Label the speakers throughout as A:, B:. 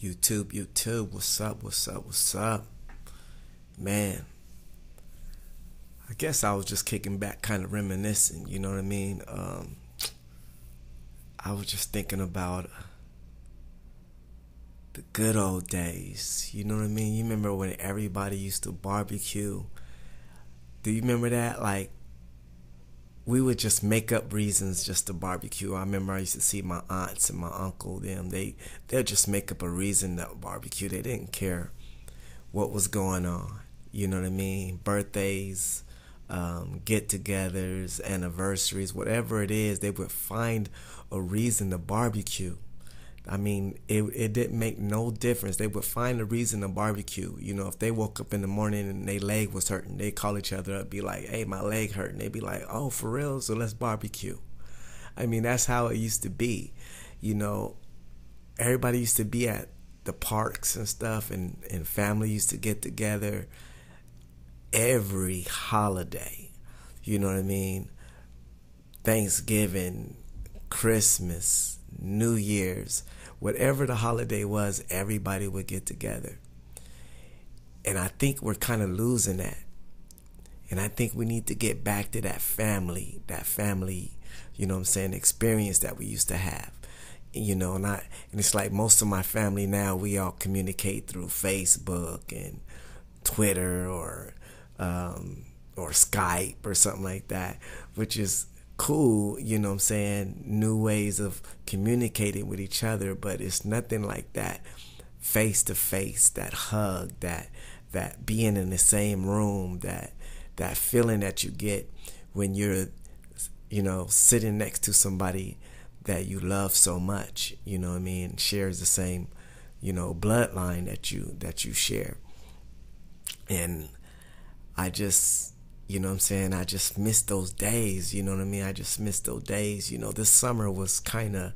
A: YouTube, what's up? Man, I guess I was just kicking back, kind of reminiscing, you know what I mean? I was just thinking about the good old days, you know what I mean? You remember when everybody used to barbecue? Do you remember that? Like, we would just make up reasons just to barbecue. I remember I used to see my aunts and my uncle, they'd just make up a reason to barbecue. They didn't care what was going on. You know what I mean? Birthdays, get-togethers, anniversaries, whatever it is, they would find a reason to barbecue. I mean, it didn't make no difference. They would find a reason to barbecue. You know, if they woke up in the morning and their leg was hurting, they call each other up, be like, hey, my leg hurting. They'd be like, oh, for real? So let's barbecue. I mean, that's how it used to be. You know, everybody used to be at the parks and stuff, and family used to get together every holiday. You know what I mean? Thanksgiving, Christmas, New Year's, whatever the holiday was, everybody would get together. And I think we're kind of losing that. And I think we need to get back to that family, you know what I'm saying, experience that we used to have. You know, and it's like most of my family now, we all communicate through Facebook and Twitter or Skype or something like that, which is cool, you know what I'm saying, new ways of communicating with each other, but it's nothing like that face to face, that hug, that being in the same room, that feeling that you get when you're, you know, sitting next to somebody that you love so much, you know what I mean, shares the same, you know, bloodline that you share. And I just, you know what I'm saying, I just miss those days, you know what I mean? I just miss those days. You know, this summer was kind of,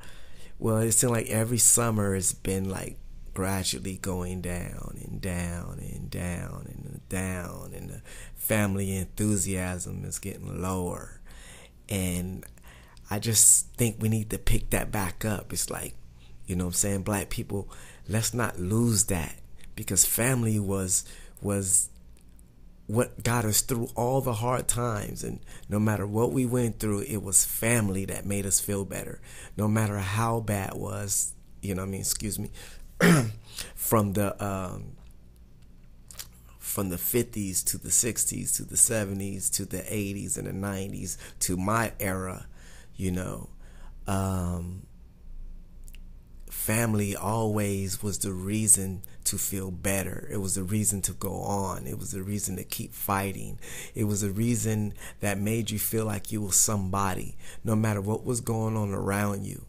A: well, it seemed like every summer has been like gradually going down and down and down and down, and the family enthusiasm is getting lower. And I just think we need to pick that back up. It's like, you know what I'm saying, black people, let's not lose that, because family was what got us through all the hard times. And no matter what we went through, it was family that made us feel better. No matter how bad it was, you know what I mean, excuse me, from the 50s to the 60s to the 70s to the 80s and the 90s to my era, you know, family always was the reason to feel better. It was the reason to go on. It was the reason to keep fighting. It was the reason that made you feel like you were somebody. No matter what was going on around you,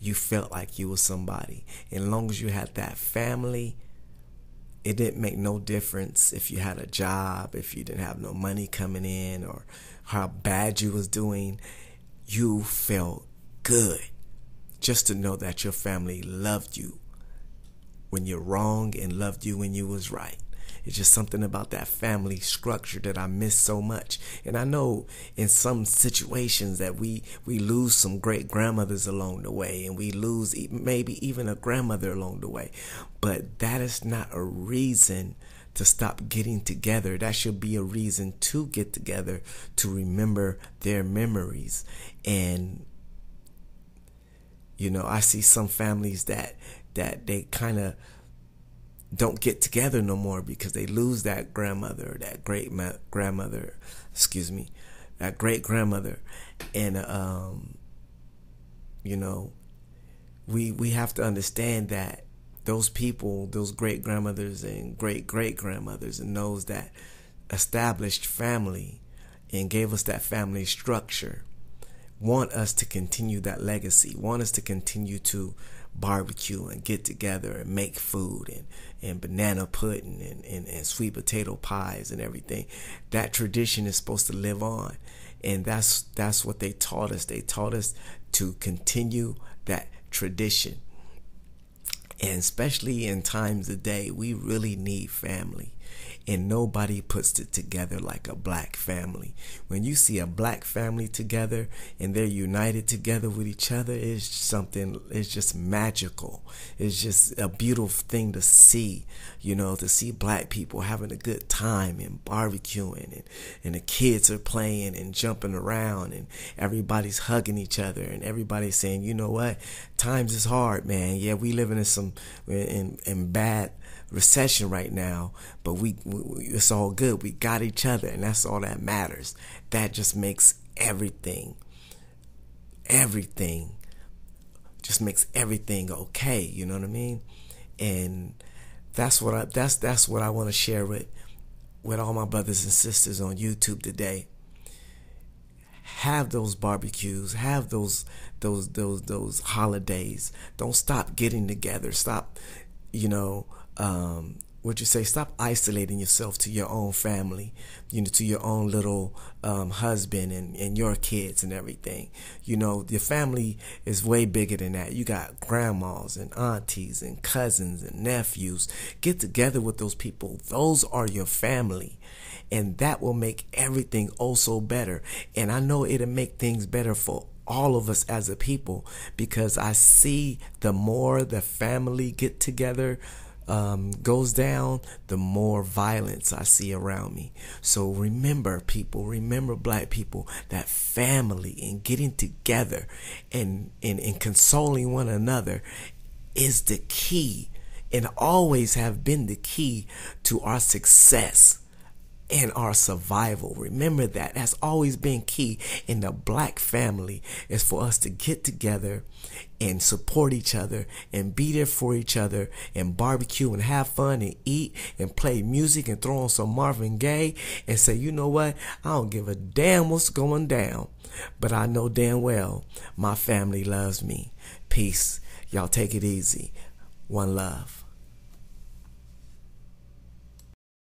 A: you felt like you were somebody. And as long as you had that family, it didn't make no difference if you had a job, if you didn't have no money coming in, or how bad you was doing. You felt good just to know that your family loved you when you're wrong and loved you when you was right. It's just something about that family structure that I miss so much. And I know in some situations that we lose some great grandmothers along the way, and we lose maybe even a grandmother along the way. But that is not a reason to stop getting together. That should be a reason to get together, to remember their memories. And you know, I see some families that they kind of don't get together no more because they lose that grandmother, that great grandmother, that great grandmother. And you know, we have to understand that those people, those great grandmothers and great great grandmothers, and those that established family and gave us that family structure, want us to continue that legacy, want us to continue to barbecue and get together and make food and banana pudding and sweet potato pies and everything. That tradition is supposed to live on. And that's what they taught us. They taught us to continue that tradition. And especially in times of day, we really need family. and nobody puts it together like a black family. When you see a black family together and they're united together with each other, it's just magical. It's just a beautiful thing to see, to see black people having a good time and barbecuing, and the kids are playing and jumping around, and everybody's hugging each other, and everybody's saying, you know what, times is hard, man. Yeah, we living in bad recession right now, but we it's all good. We got each other, and that's all that matters. That just makes everything just makes everything okay. You know what I mean? And that's what I want to share with all my brothers and sisters on YouTube today. Have those barbecues, have those holidays. Don't stop getting together. Stop, stop isolating yourself to your own family, to your own little husband and your kids and everything. Your family is way bigger than that. You got grandmas and aunties and cousins and nephews. Get together with those people. Those are your family. And that will make everything so better. And I know it'll make things better for all of us as a people, because I see the more the family get together goes down, the more violence I see around me. So remember, people, black people, that family and getting together and consoling one another is the key, and always have been the key to our success and our survival. Remember that. That's always been key in the black family, is for us to get together and support each other and be there for each other and barbecue and have fun and eat and play music and throw on some Marvin Gaye and say, you know what, I don't give a damn what's going down, but I know damn well my family loves me. Peace. Y'all take it easy. One love.